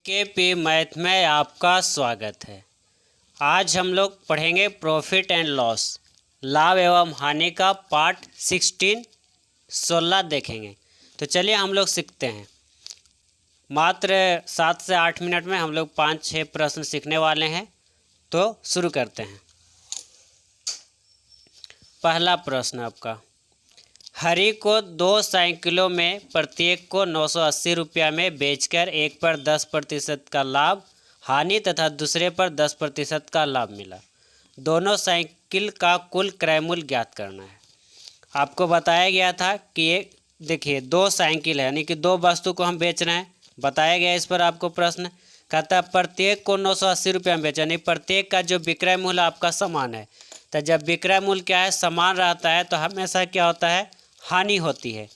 KP math में आपका स्वागत है। आज हम लोग पढ़ेंगे प्रॉफिट एंड लॉस, लाभ एवं हानि का पार्ट 16 देखेंगे। तो चलिए हम लोग सीखते हैं। मात्र 7 से 8 मिनट में हम लोग 5-6 प्रश्न सीखने वाले हैं। तो शुरू करते हैं। पहला प्रश्न आपका, हरि को 2 साइकिलों में प्रत्येक को 980 रुपया में बेचकर एक पर 10% का लाभ हानि तथा दूसरे पर 10% का लाभ मिला। दोनों साइकिल का कुल क्रय मूल्य ज्ञात करना है। आपको बताया गया था कि ये देखिए 2 साइकिल है, यानी कि 2 वस्तु को हम बेच रहे हैं। बताया गया इस पर आपको प्रश्न कहता है प्रत्येक को 980 रुपया में बेचा, यानी प्रत्येक का जो विक्रय मूल्य आपका समान है। तो जब विक्रय मूल्य क्या है, समान रहता है, तो हमेशा क्या होता है, हानि होती है।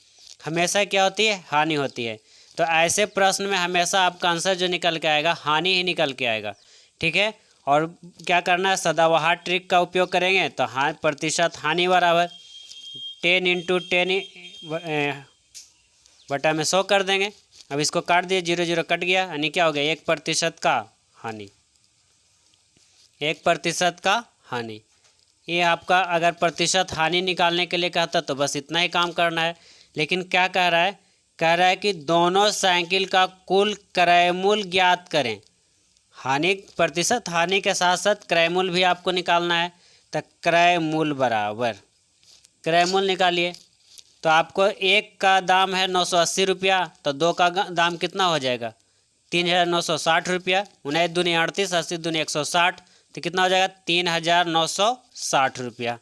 हमेशा क्या होती है, हानि होती है। तो ऐसे प्रश्न में हमेशा आपका आंसर जो निकल के आएगा, हानि ही निकल के आएगा। ठीक है। और क्या करना है, सदाबहार ट्रिक का उपयोग करेंगे। तो प्रतिशत हानि बराबर 10 × 10 बटा में 100 कर देंगे। अब इसको काट दिए, 0 0 कट गया, यानी क्या हो गया, 1% का हानि। 1% का हानि। ये आपका अगर प्रतिशत हानि निकालने के लिए कहता तो बस इतना ही काम करना है। लेकिन क्या कह रहा है, कि दोनों साइकिल का कुल क्रय मूल्य ज्ञात करें। हानि, प्रतिशत हानि के साथ साथ क्रय मूल्य भी आपको निकालना है। तो क्रय मूल्य बराबर, क्रय मूल्य निकालिए। तो आपको एक का दाम है 980 रुपया, तो 2 का दाम कितना हो जाएगा, 3960 रुपया। 19 दूनी 38, 80 दूनी 160, तो कितना हो जाएगा, 3960 रुपया।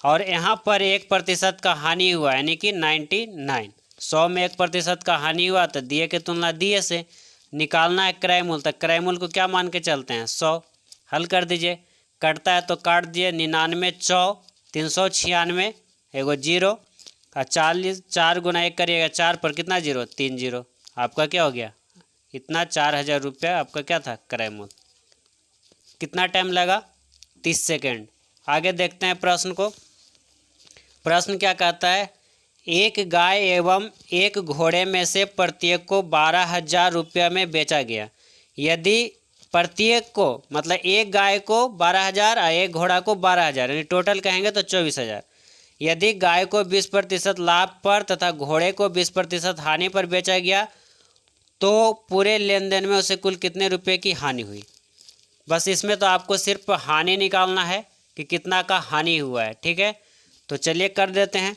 और यहाँ पर 1% का हानि हुआ, यानी कि 99। 100 में 1% का हानि हुआ, तो दिए के तुलना दिए से निकालना है क्रय मूल्य। तो क्रय मूल्य को क्या मान के चलते हैं, 100। हल कर दीजिए, कटता है तो काट दिए, 99 4, 396, एगो 0 और 40, 4 गुना 1 करिएगा, 4 पर कितना 0, 3 0। आपका क्या हो गया, इतना 4000 रुपया आपका क्या था, क्रय मूल्य। कितना टाइम लगा, 30 सेकेंड। आगे देखते हैं प्रश्न को। प्रश्न क्या कहता है, एक गाय एवं एक घोड़े में से प्रत्येक को 12,000 रुपया में बेचा गया। यदि प्रत्येक को, मतलब एक गाय को 12,000 और एक घोड़ा को 12,000, यानी टोटल कहेंगे तो 24,000। यदि गाय को 20% लाभ पर तथा घोड़े को 20% हानि पर बेचा गया, तो पूरे लेन देन में उसे कुल कितने रुपये की हानि हुई। बस इसमें तो आपको सिर्फ हानि निकालना है कि कितना का हानि हुआ है। ठीक है, तो चलिए कर देते हैं।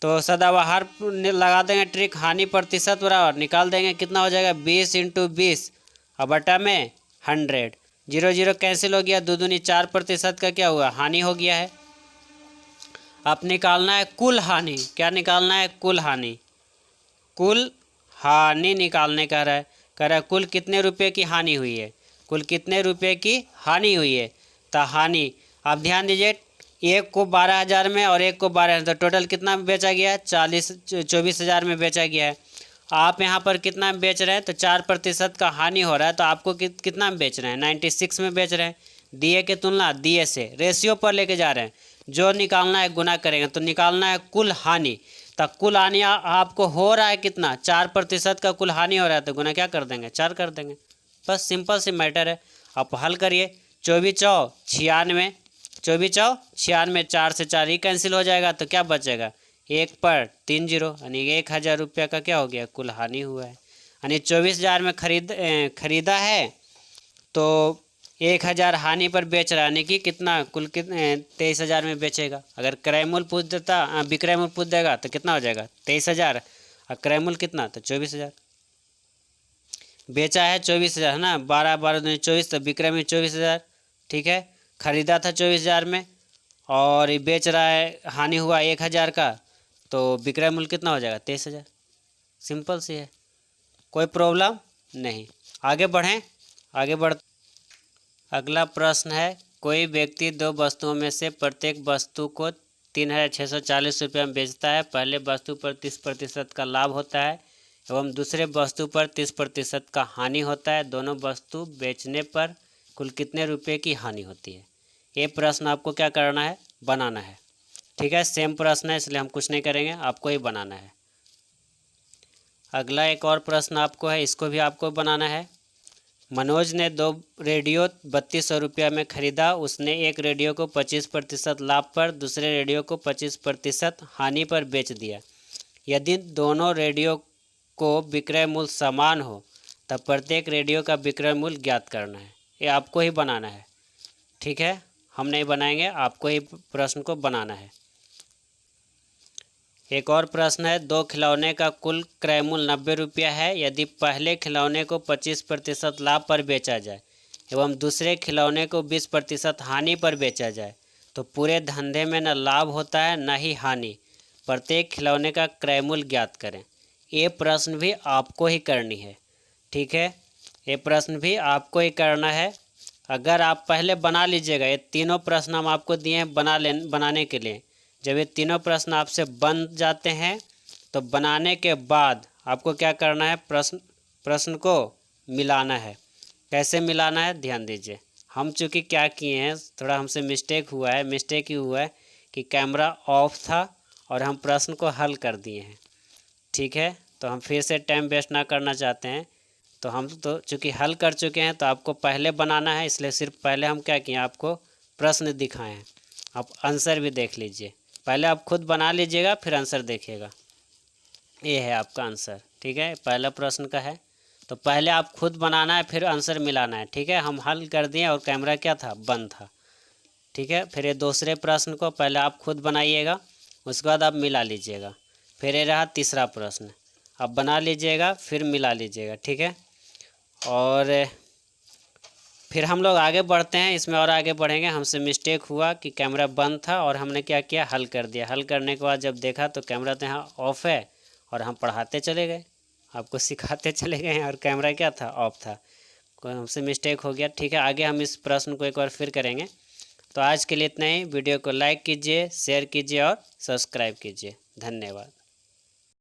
तो सदाबहार लगा देंगे ट्रिक, हानि प्रतिशत बराबर निकाल देंगे, कितना हो जाएगा, 20 × 20 और बटा में 100। 0 0 कैंसिल हो गया, 2 दूनी 4% का क्या हुआ, हानि हो गया है। अब निकालना है कुल हानि। क्या निकालना है, कुल हानि। कुल हानि निकालने कह रहा है कुल कितने रुपये की हानि हुई है, कुल कितने रुपये की हानि हुई है। तो हानि, आप ध्यान दीजिए, एक को 12,000 में और एक को 12,000, तो टोटल कितना में बेचा गया है, 24,000 में बेचा गया है। आप यहाँ पर कितना में बेच रहे हैं, तो 4% का हानि हो रहा है, तो आपको कितना में बेच रहे हैं, 96 में बेच रहे हैं। दिए के तुलना दिए से रेशियो पर लेके जा रहे हैं, जो निकालना है गुना करेंगे। तो निकालना है कुल हानि। तो कुल हानि आपको हो रहा है कितना, 4% का कुल हानि हो रहा है, तो गुना क्या कर देंगे, 4 कर देंगे। बस सिंपल सी मैटर है। आप हल करिए, 24 4 96, 24 4 96, 4 से 4 ही कैंसिल हो जाएगा, तो क्या बचेगा, 1 पर 3 0, यानी 1,000 रुपया का क्या हो गया, कुल हानि हुआ है। यानी 24,000 में खरीदा है, तो 1,000 हानि पर बेच रहा है, यानी कि कितना, कुल कितने 23,000 में बेचेगा। अगर क्रय मूल्य पूछ देता, विक्रय मूल्य पूछ देगा, तो कितना हो जाएगा, 23,000, और क्रय मूल्य कितना, तो 24,000। बेचा है 24,000 है ना, 12 12 दूनी 24, तो विक्रय में 24,000। ठीक है, खरीदा था 24,000 में और बेच रहा है, हानि हुआ 1,000 का, तो विक्रय मूल्य कितना हो जाएगा, 23,000। सिंपल सी है, कोई प्रॉब्लम नहीं। आगे बढ़ें, आगे बढ़। अगला प्रश्न है, कोई व्यक्ति 2 वस्तुओं में से प्रत्येक वस्तु को 3,640 रुपये में बेचता है। पहले वस्तु पर 30% का लाभ होता है एवं दूसरे वस्तु पर 30% का हानि होता है। दोनों वस्तु बेचने पर कुल कितने रुपए की हानि होती है। ये प्रश्न आपको क्या करना है, बनाना है। ठीक है, सेम प्रश्न है, इसलिए हम कुछ नहीं करेंगे, आपको ही बनाना है। अगला एक और प्रश्न आपको है, इसको भी आपको बनाना है। मनोज ने 2 रेडियो 3200 रुपया में ख़रीदा। उसने एक रेडियो को 25% लाभ पर, दूसरे रेडियो को 25% हानि पर बेच दिया। यदि दोनों रेडियो को विक्रय मूल्य समान हो तब प्रत्येक रेडियो का विक्रय मूल्य ज्ञात करना है। ये आपको ही बनाना है, ठीक है, हम नहीं बनाएंगे, आपको ही प्रश्न को बनाना है। एक और प्रश्न है, 2 खिलौने का कुल क्रय मूल्य 90 रुपया है। यदि पहले खिलौने को 25% लाभ पर बेचा जाए एवं दूसरे खिलौने को 20% हानि पर बेचा जाए तो पूरे धंधे में न लाभ होता है न ही हानि। प्रत्येक खिलौने का क्रय मूल्य ज्ञात करें। ये प्रश्न भी आपको ही करनी है, ठीक है, ये प्रश्न भी आपको ही करना है। अगर आप पहले बना लीजिएगा, ये तीनों प्रश्न हम आपको दिए हैं बनाने के लिए। जब ये तीनों प्रश्न आपसे बन जाते हैं तो बनाने के बाद आपको क्या करना है, प्रश्न को मिलाना है। कैसे मिलाना है ध्यान दीजिए। हम चूँकि क्या किए हैं, थोड़ा हमसे मिस्टेक ही हुआ है कि कैमरा ऑफ था और हम प्रश्न को हल कर दिए हैं, ठीक है। तो हम फिर से टाइम वेस्ट ना करना चाहते हैं, तो हम तो चूँकि हल कर चुके हैं तो आपको पहले बनाना है, इसलिए सिर्फ पहले हम क्या किए, आपको प्रश्न दिखाए हैं। आप आंसर भी देख लीजिए, पहले आप खुद बना लीजिएगा फिर आंसर देखिएगा। ये है आपका आंसर, ठीक है, पहला प्रश्न का है। तो पहले आप खुद बनाना है फिर आंसर मिलाना है, ठीक है। हम हल कर दिए और कैमरा क्या था, बंद था, ठीक है। फिर ये दूसरे प्रश्न को पहले आप खुद बनाइएगा, उसके बाद आप मिला लीजिएगा। फिर ये रहा तीसरा प्रश्न, आप बना लीजिएगा फिर मिला लीजिएगा, ठीक है। और फिर हम लोग आगे बढ़ते हैं, इसमें और आगे बढ़ेंगे। हमसे मिस्टेक हुआ कि कैमरा बंद था और हमने क्या किया, हल कर दिया। हल करने के बाद जब देखा तो कैमरा तो यहाँ ऑफ है और हम पढ़ाते चले गए, आपको सिखाते चले गए और कैमरा क्या था, ऑफ था। हमसे मिस्टेक हो गया, ठीक है। आगे हम इस प्रश्न को एक बार फिर करेंगे। तो आज के लिए इतना ही। वीडियो को लाइक कीजिए, शेयर कीजिए और सब्सक्राइब कीजिए। धन्यवाद।